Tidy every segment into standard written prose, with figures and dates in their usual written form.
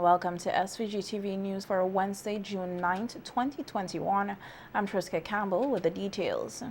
welcome to SVG-TV News for Wednesday, June 9th, 2021. I'm Triska Campbell with the details.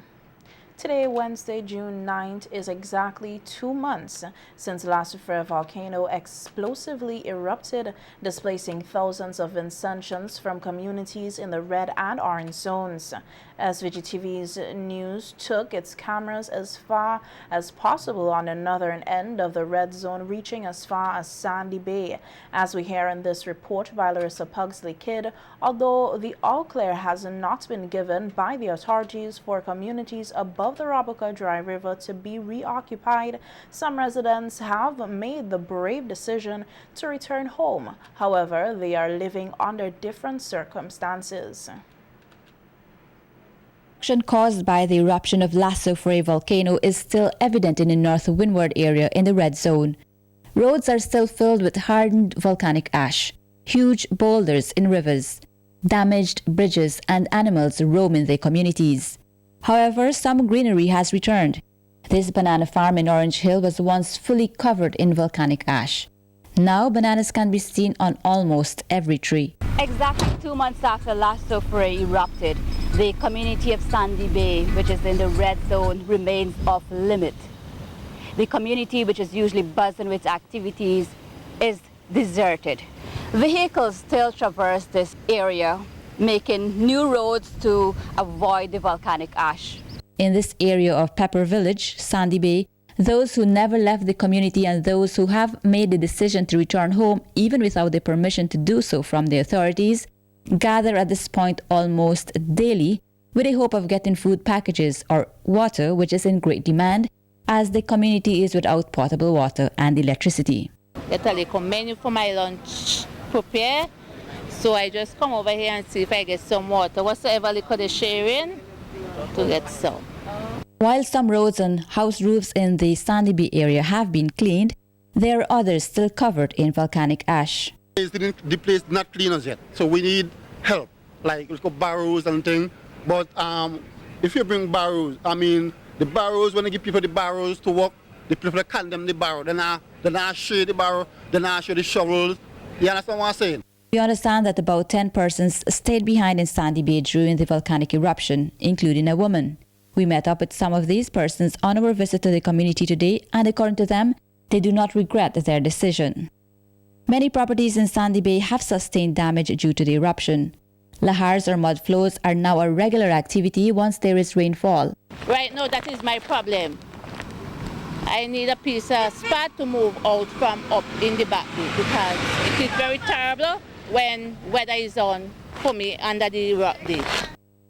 Today, Wednesday, June 9th, is exactly 2 months since the Soufriere volcano explosively erupted, displacing thousands of Vincentians from communities in the red and orange zones. SVG-TV's news took its cameras as far as possible on the northern end of the red zone, reaching as far as Sandy Bay. As we hear in this report by Larissa Pugsley-Kidd, although the all-clear has not been given by the authorities for communities above the Rabuka Dry River to be reoccupied, some residents have made the brave decision to return home. However, they are living under different circumstances. Caused by the eruption of Soufriere volcano is still evident in the north windward area in the red zone. Roads are still filled with hardened volcanic ash, huge boulders in rivers, damaged bridges, and animals roam in their communities. However, some greenery has returned. This banana farm in Orange Hill was once fully covered in volcanic ash. Now bananas can be seen on almost every tree. Exactly 2 months after Soufriere erupted, the community of Sandy Bay, which is in the red zone, remains off limit. The community, which is usually buzzing with activities, is deserted. Vehicles still traverse this area, making new roads to avoid the volcanic ash. In this area of Pepper Village, Sandy Bay, those who never left the community and those who have made the decision to return home, even without the permission to do so from the authorities, gather at this point almost daily with a hope of getting food packages or water, which is in great demand, as the community is without potable water and electricity. I tell you, come menu for my lunch prepare, so I just come over here and see if I get some water, whatsoever liquor they're sharing, to get some. While some roads and house roofs in the Sandy Bay area have been cleaned, there are others still covered in volcanic ash. The place not clean as yet, so we need help, like barrows and things. But if you bring barrows, the barrows, when they give people the barrows to work, the people condemn the barrow. Then I share the barrow, then I share the shovels. You understand what I'm saying? We understand that about 10 persons stayed behind in Sandy Bay during the volcanic eruption, including a woman. We met up with some of these persons on our visit to the community today, and according to them, they do not regret their decision. Many properties in Sandy Bay have sustained damage due to the eruption. Lahars or mud flows are now a regular activity once there is rainfall. Right now, that is my problem. I need a piece of spot to move out from up in the back because it is very terrible when weather is on for me under the rock ditch.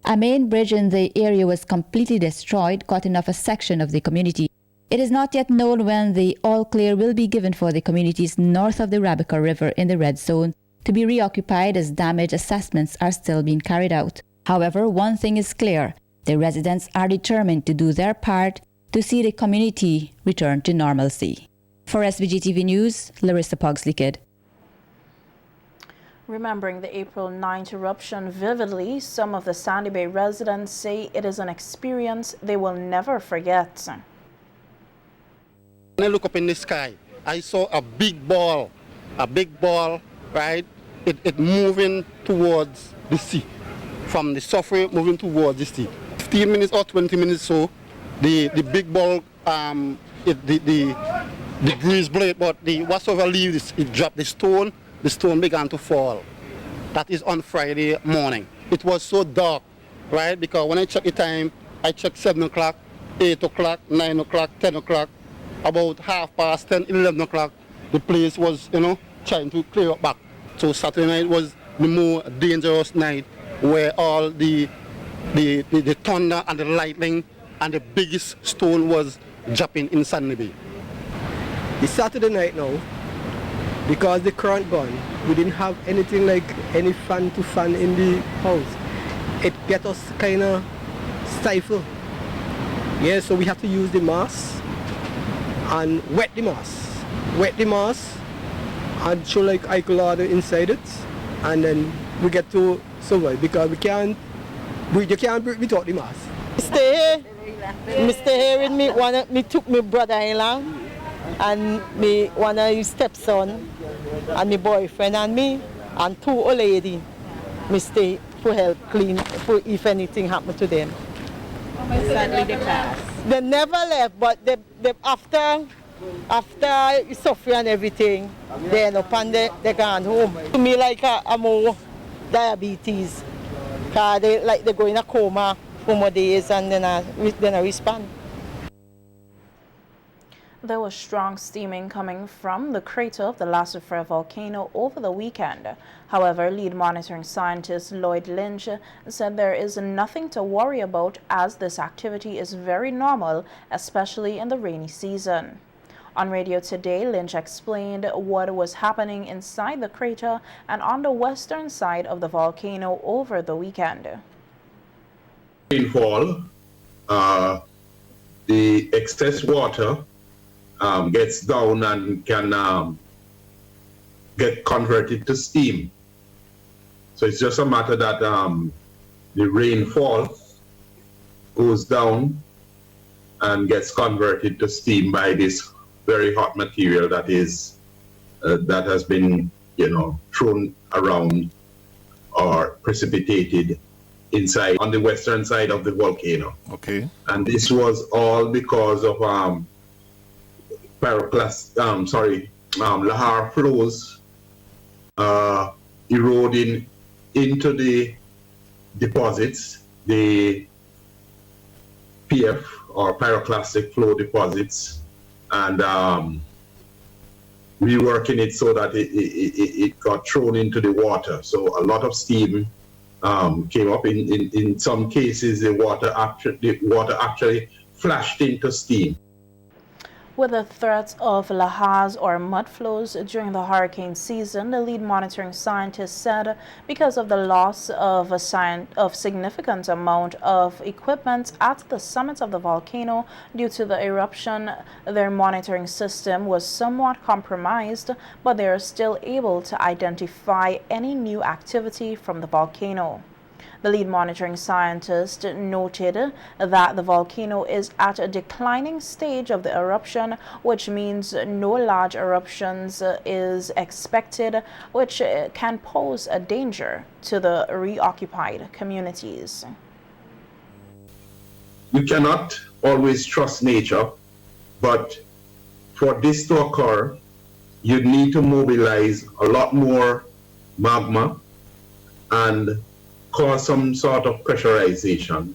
A main bridge in the area was completely destroyed, cutting off a section of the community. It is not yet known when the all-clear will be given for the communities north of the Rabuka River in the red zone to be reoccupied, as damage assessments are still being carried out. However, one thing is clear: the residents are determined to do their part to see the community return to normalcy. For SVG-TV News, Larissa Pugsley-Kidd. Remembering the April 9th eruption vividly, some of the Sandy Bay residents say it is an experience they will never forget. When I look up in the sky, I saw a big ball, right? It moving towards the sea, from the Soufriere moving towards the sea. 15 minutes or 20 minutes so, the big ball, the breeze blade, but whatsoever leaves, it dropped the stone began to fall. That is on Friday morning. It was so dark, right? Because when I checked the time, I checked 7 o'clock, 8 o'clock, 9 o'clock, 10 o'clock, about 10:30, 11 o'clock, the place was, trying to clear up back. So Saturday night was the more dangerous night, where all the thunder and the lightning and the biggest stone was dropping in Sandy Bay. It's Saturday night now. Because the current gone, we didn't have anything like any fan to fan in the house. It get us kind of stifled. Yeah, so we have to use the mask and wet the mask and show like alcohol inside it, and then we get to survive because you can't breathe without the mask. Stay here with me. Me took my brother-in-law and one of his stepson and my boyfriend and me, and 2 old ladies. Me stay for help clean, for if anything happen to them. Sadly, they passed. They never left, but they after Soufriere and everything, they end up and they gone home. To me, like a more diabetes, cause they go in a coma for more days and then I respond. There was strong steaming coming from the crater of the Soufriere volcano over the weekend. However, lead monitoring scientist Lloyd Lynch said there is nothing to worry about as this activity is very normal, especially in the rainy season. On radio today, Lynch explained what was happening inside the crater and on the western side of the volcano over the weekend. Rainfall, the excess water gets down and can get converted to steam. So it's just a matter that the rainfall goes down and gets converted to steam by this very hot material that is that has been, thrown around or precipitated inside on the western side of the volcano. Okay. And this was all because of lahar flows eroding into the deposits, the PF or pyroclastic flow deposits, and reworking it so that it got thrown into the water. So a lot of steam came up. In some cases, the water actually flashed into steam. With the threat of lahars or mud flows during the hurricane season, the lead monitoring scientist said because of the loss of a significant amount of equipment at the summit of the volcano due to the eruption, their monitoring system was somewhat compromised, but they are still able to identify any new activity from the volcano. The lead monitoring scientist noted that the volcano is at a declining stage of the eruption, which means no large eruptions is expected, which can pose a danger to the reoccupied communities. You cannot always trust nature, but for this to occur, you need to mobilize a lot more magma and cause some sort of pressurization,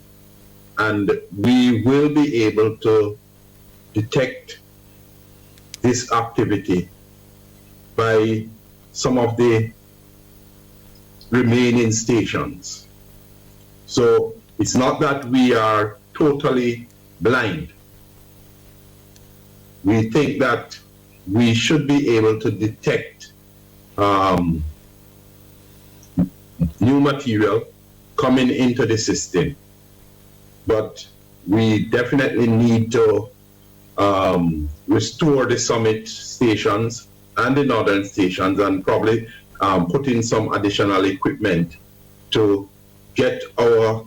and we will be able to detect this activity by some of the remaining stations. So it's not that we are totally blind. We think that we should be able to detect new material coming into the system, but we definitely need to restore the summit stations and the northern stations and probably put in some additional equipment to get our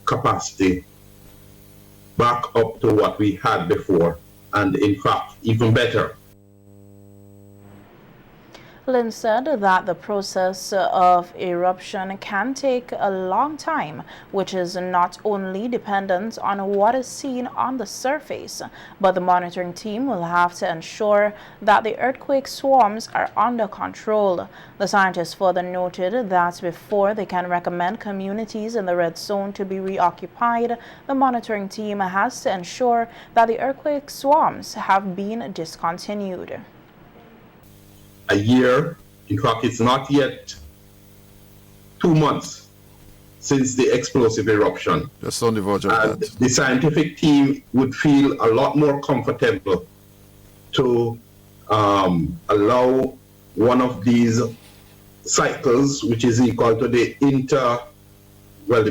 capacity back up to what we had before, and in fact even better. Lynch said that the process of eruption can take a long time, which is not only dependent on what is seen on the surface, but the monitoring team will have to ensure that the earthquake swarms are under control. The scientists further noted that before they can recommend communities in the red zone to be reoccupied, the monitoring team has to ensure that the earthquake swarms have been discontinued. A year, in fact, it's not yet 2 months since the explosive eruption. Just on the verge of that. The scientific team would feel a lot more comfortable to allow one of these cycles, which is equal to the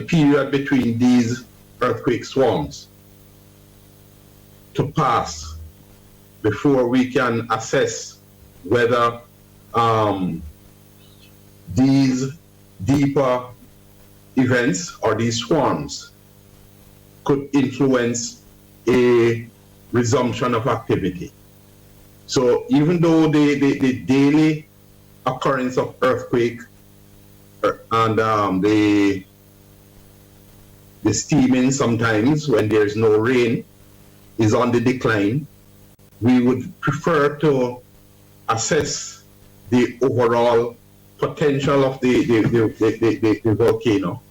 period between these earthquake swarms, to pass before we can assess whether these deeper events or these swarms could influence a resumption of activity. So even though the daily occurrence of earthquake and the steaming sometimes when there's no rain is on the decline. We would prefer to assess the overall potential of the volcano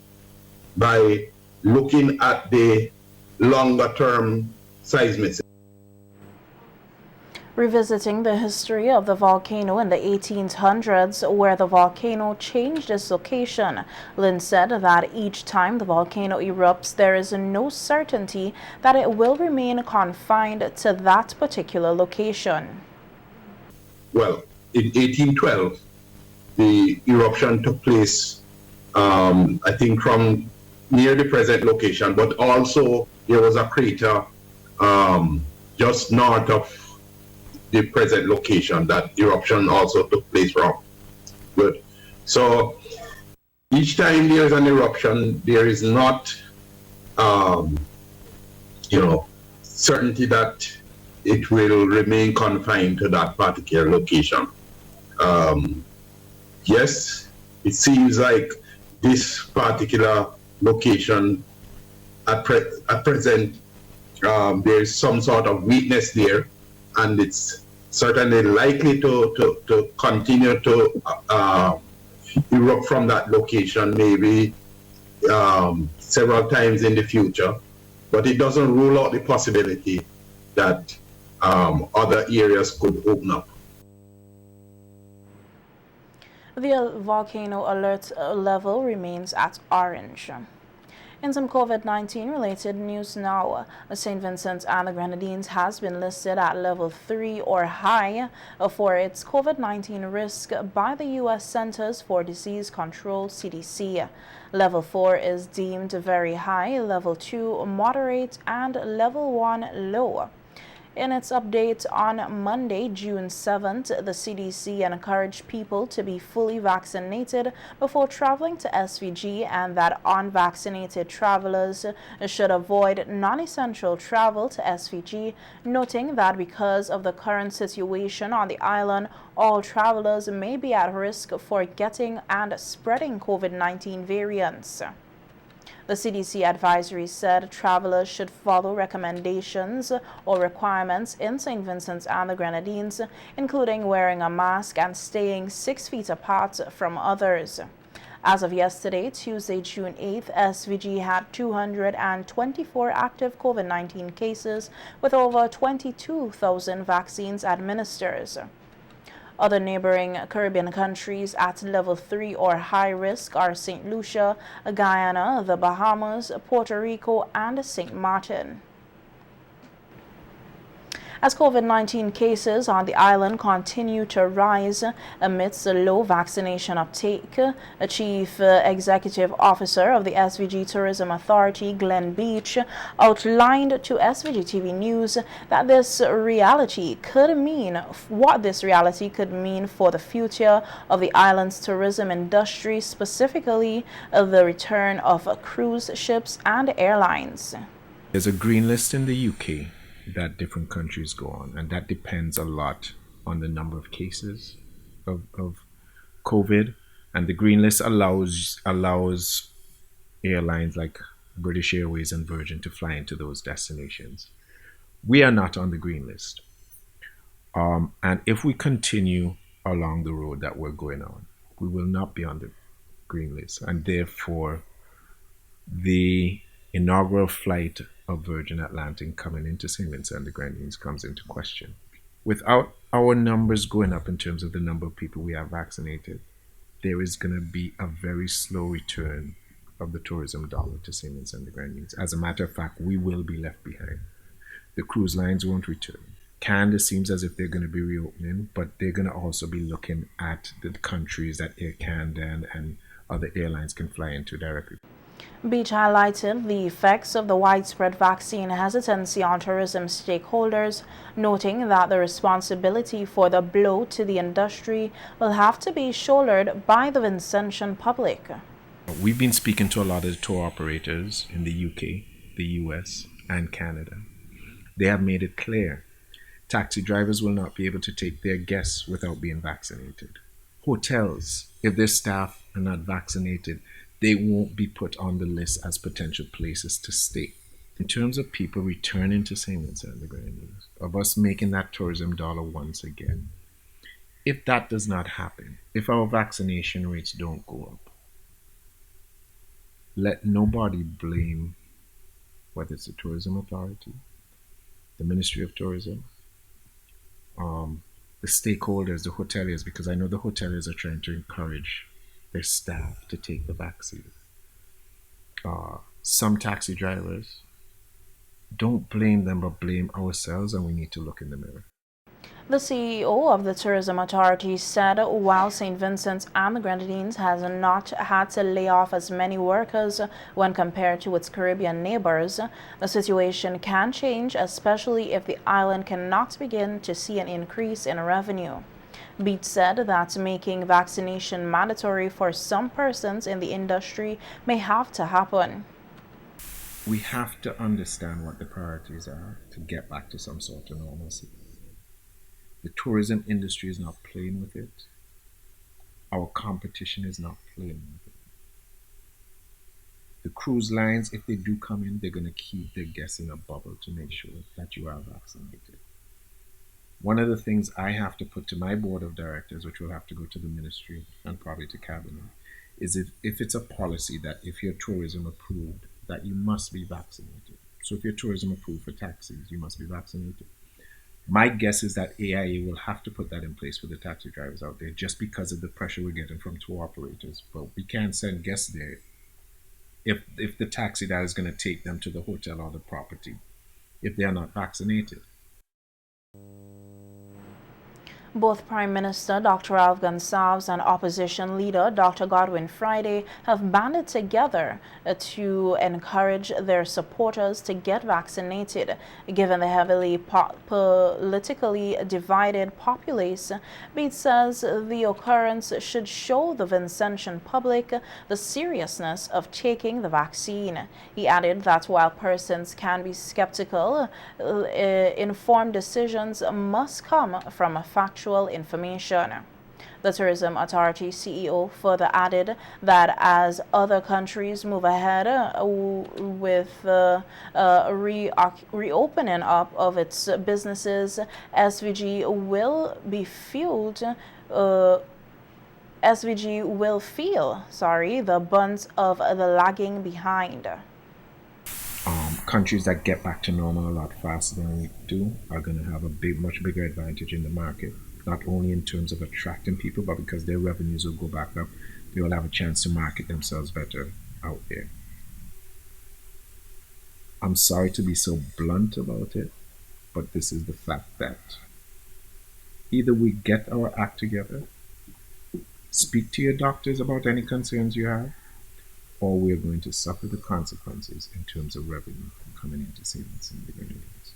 by looking at the longer term seismicity. Revisiting the history of the volcano in the 1800s, where the volcano changed its location, Lynch said that each time the volcano erupts, there is no certainty that it will remain confined to that particular location. Well, in 1812, the eruption took place, I think, from near the present location, but also there was a crater just north of the present location that eruption also took place from. Good. So each time there is an eruption, there is not, certainty that it will remain confined to that particular location. Yes, it seems like this particular location at present, there is some sort of weakness there, and it's certainly likely to continue to erupt from that location maybe several times in the future. But it doesn't rule out the possibility that other areas could open up. The volcano alert level remains at orange. In some COVID-19 related news now, St. Vincent and the Grenadines has been listed at level 3 or high for its COVID-19 risk by the U.S. Centers for Disease Control, CDC. Level 4 is deemed very high, level 2 moderate, and level 1 low. In its update on Monday, June 7th, the CDC encouraged people to be fully vaccinated before traveling to SVG, and that unvaccinated travelers should avoid non-essential travel to SVG, noting that because of the current situation on the island, all travelers may be at risk for getting and spreading COVID-19 variants. The CDC advisory said travelers should follow recommendations or requirements in St. Vincent and the Grenadines, including wearing a mask and staying 6 feet apart from others. As of yesterday, Tuesday, June 8th, SVG had 224 active COVID-19 cases with over 22,000 vaccines administered. Other neighboring Caribbean countries at level 3 or high risk are St. Lucia, Guyana, the Bahamas, Puerto Rico, and St. Martin. As COVID-19 cases on the island continue to rise amidst a low vaccination uptake, a Chief Executive Officer of the SVG Tourism Authority, Glen Beache, outlined to SVG-TV News that what this reality could mean for the future of the island's tourism industry, specifically the return of cruise ships and airlines. There's a green list in the UK that different countries go on, and that depends a lot on the number of cases of COVID, and the green list allows airlines like British Airways and Virgin to fly into those destinations. We are not on the green list, and if we continue along the road that we're going on, we will not be on the green list, and therefore the inaugural flight of Virgin Atlantic coming into St. Vincent and the Grenadines comes into question. Without our numbers going up in terms of the number of people we have vaccinated, there is going to be a very slow return of the tourism dollar to St. Vincent and the Grenadines. As a matter of fact, we will be left behind. The cruise lines won't return. Canada seems as if they're going to be reopening, but they're going to also be looking at the countries that Air Canada and other airlines can fly into directly. Beache highlighted the effects of the widespread vaccine hesitancy on tourism stakeholders, noting that the responsibility for the blow to the industry will have to be shouldered by the Vincentian public. We've been speaking to a lot of the tour operators in the UK, the US, and Canada. They have made it clear taxi drivers will not be able to take their guests without being vaccinated. Hotels, if their staff are not vaccinated, they won't be put on the list as potential places to stay. In terms of people returning to St. Vincent and the Grenadines, of us making that tourism dollar once again, if that does not happen, if our vaccination rates don't go up, let nobody blame whether it's the tourism authority, the Ministry of Tourism, the stakeholders, the hoteliers, because I know the hoteliers are trying to encourage their staff to take the vaccine. Some taxi drivers, don't blame them, but blame ourselves, and we need to look in the mirror. The CEO of the Tourism Authority said while St. Vincent and the Grenadines has not had to lay off as many workers when compared to its Caribbean neighbors, the situation can change, especially if the island cannot begin to see an increase in revenue. Beache said that making vaccination mandatory for some persons in the industry may have to happen. We have to understand what the priorities are to get back to some sort of normalcy. The tourism industry is not playing with it. Our competition is not playing with it. The cruise lines, if they do come in, they're going to keep their guests in a bubble to make sure that you are vaccinated. One of the things I have to put to my board of directors, which will have to go to the ministry and probably to cabinet, is if it's a policy that if you're tourism approved, that you must be vaccinated. So if you're tourism approved for taxis, you must be vaccinated. My guess is that AIA will have to put that in place for the taxi drivers out there just because of the pressure we're getting from tour operators. But we can't send guests there if the taxi driver is going to take them to the hotel or the property if they are not vaccinated. Both Prime Minister Dr. Alf Gonsalves and opposition leader Dr. Godwin Friday have banded together to encourage their supporters to get vaccinated. Given the heavily politically divided populace, Beache says the occurrence should show the Vincentian public the seriousness of taking the vaccine. He added that while persons can be skeptical, informed decisions must come from factual information. The Tourism Authority CEO further added that as other countries move ahead with reopening up of its businesses, SVG will feel the brunt of the lagging behind. Countries that get back to normal a lot faster than we do are going to have a much bigger advantage in the market, not only in terms of attracting people, but because their revenues will go back up, they will have a chance to market themselves better out there. I'm sorry to be so blunt about it, but this is the fact that either we get our act together, speak to your doctors about any concerns you have, or we're going to suffer the consequences in terms of revenue coming into St. Vincent and the Grenadines.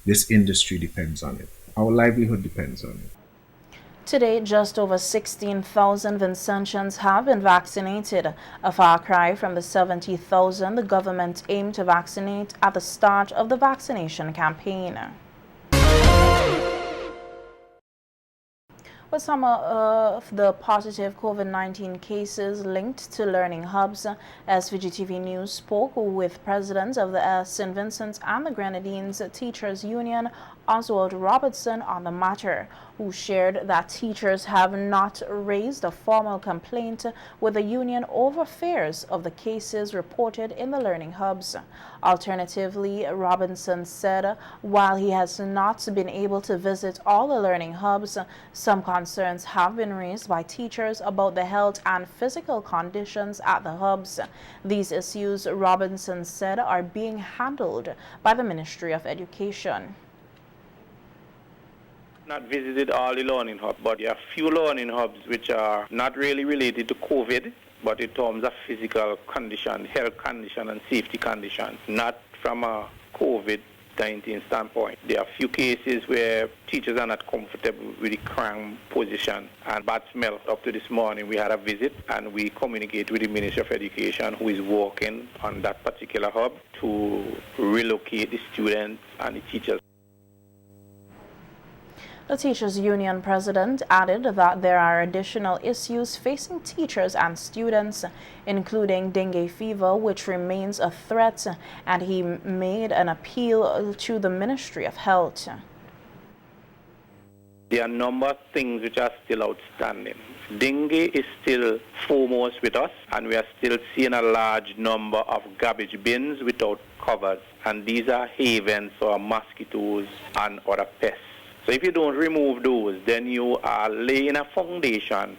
This industry depends on it. Our livelihood depends on it. Today, just over 16,000 Vincentians have been vaccinated, a far cry from the 70,000 the government aimed to vaccinate at the start of the vaccination campaign. With some of the positive COVID-19 cases linked to learning hubs, SVG-TV News spoke with president of the St. Vincent and the Grenadines Teachers Union, Oswald Robertson, on the matter, who shared that teachers have not raised a formal complaint with the union over fears of the cases reported in the learning hubs. Alternatively, Robinson said while he has not been able to visit all the learning hubs, some concerns have been raised by teachers about the health and physical conditions at the hubs. These issues, Robinson said, are being handled by the Ministry of Education. Not visited all the learning hubs, but there are few learning hubs which are not really related to COVID, but in terms of physical condition, health condition and safety conditions, not from a COVID-19 standpoint. There are few cases where teachers are not comfortable with the cramped position and bad smell. Up to this morning we had a visit and we communicate with the Ministry of Education, who is working on that particular hub to relocate the students and the teachers. The Teachers Union president added that there are additional issues facing teachers and students, including dengue fever, which remains a threat, and he made an appeal to the Ministry of Health. There are a number of things which are still outstanding. Dengue is still foremost with us, and we are still seeing a large number of garbage bins without covers, and these are havens for mosquitoes and other pests. So if you don't remove those, then you are laying a foundation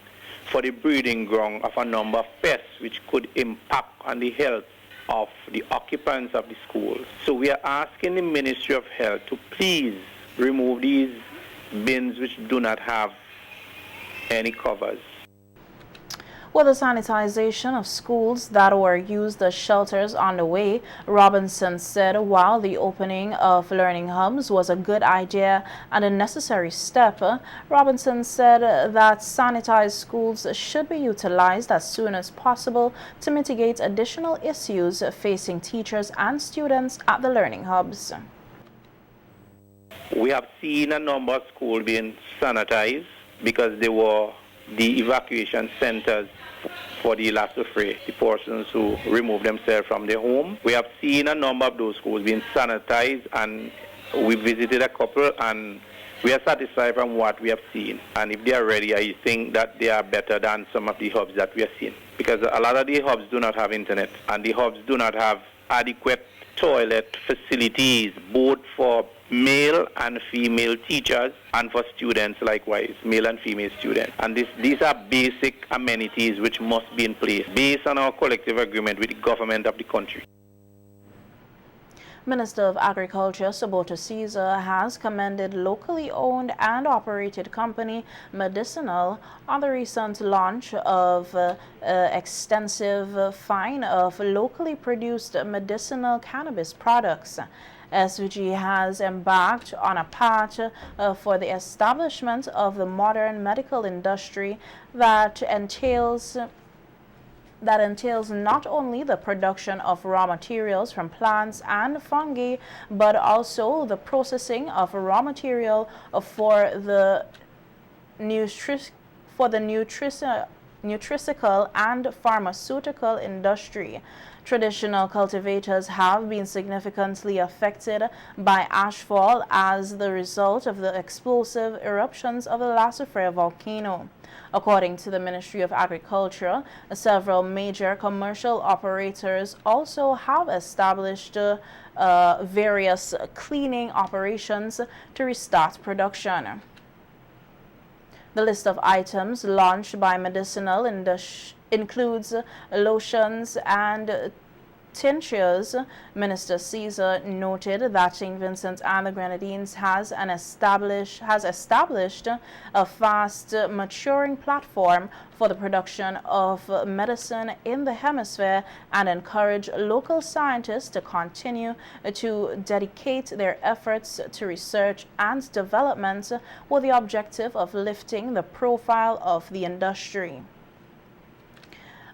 for the breeding ground of a number of pests which could impact on the health of the occupants of the schools. So we are asking the Ministry of Health to please remove these bins which do not have any covers. With the sanitization of schools that were used as shelters on the way, Robinson said while the opening of learning hubs was a good idea and a necessary step, Robinson said that sanitized schools should be utilized as soon as possible to mitigate additional issues facing teachers and students at the learning hubs. We have seen a number of schools being sanitized because they were the evacuation centers for the Soufriere, the persons who removed themselves from their home. We have seen a number of those schools being sanitized, and we visited a couple, and we are satisfied from what we have seen. And if they are ready, I think that they are better than some of the hubs that we have seen, because a lot of the hubs do not have internet, and the hubs do not have adequate toilet facilities, both for male and female teachers and for students likewise, male and female students. And these are basic amenities which must be in place based on our collective agreement with the government of the country. Minister of Agriculture Sabota Caesar has commended locally owned and operated company Medicinal on the recent launch of extensive fine of locally produced medicinal cannabis products. SVG has embarked on a path for the establishment of the modern medical industry that entails not only the production of raw materials from plants and fungi, but also the processing of raw material for the nutraceutical and pharmaceutical industry. Traditional cultivators have been significantly affected by ashfall as the result of the explosive eruptions of the Soufriere volcano. According to the Ministry of Agriculture, several major commercial operators also have established various cleaning operations to restart production. The list of items launched by Medicinal includes lotions and tinctures. Minister Caesar noted that St. Vincent and the Grenadines has established a fast maturing platform for the production of medicine in the hemisphere and encourage local scientists to continue to dedicate their efforts to research and development with the objective of lifting the profile of the industry.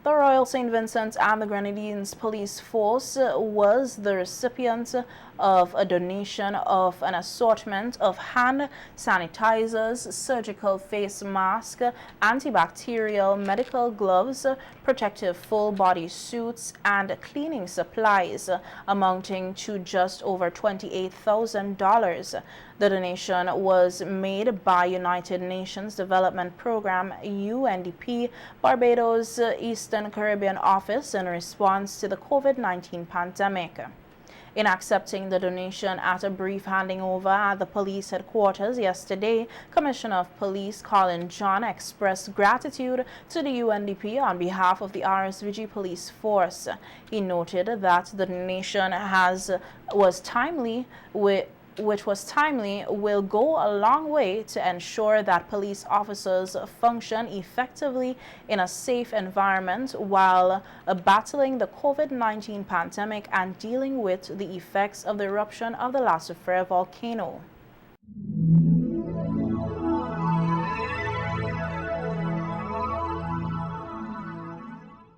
The Royal St. Vincent and the Grenadines Police Force was the recipient of a donation of an assortment of hand sanitizers, surgical face masks, antibacterial medical gloves, protective full-body suits, and cleaning supplies, amounting to just over $28,000. The donation was made by United Nations Development Program UNDP Barbados Eastern Caribbean Office in response to the COVID-19 pandemic. In accepting the donation at a brief handing over at the police headquarters yesterday, Commissioner of Police Colin John expressed gratitude to the UNDP on behalf of the RSVG Police Force. He noted that the donation was timely, will go a long way to ensure that police officers function effectively in a safe environment while battling the COVID-19 pandemic and dealing with the effects of the eruption of the Soufriere volcano.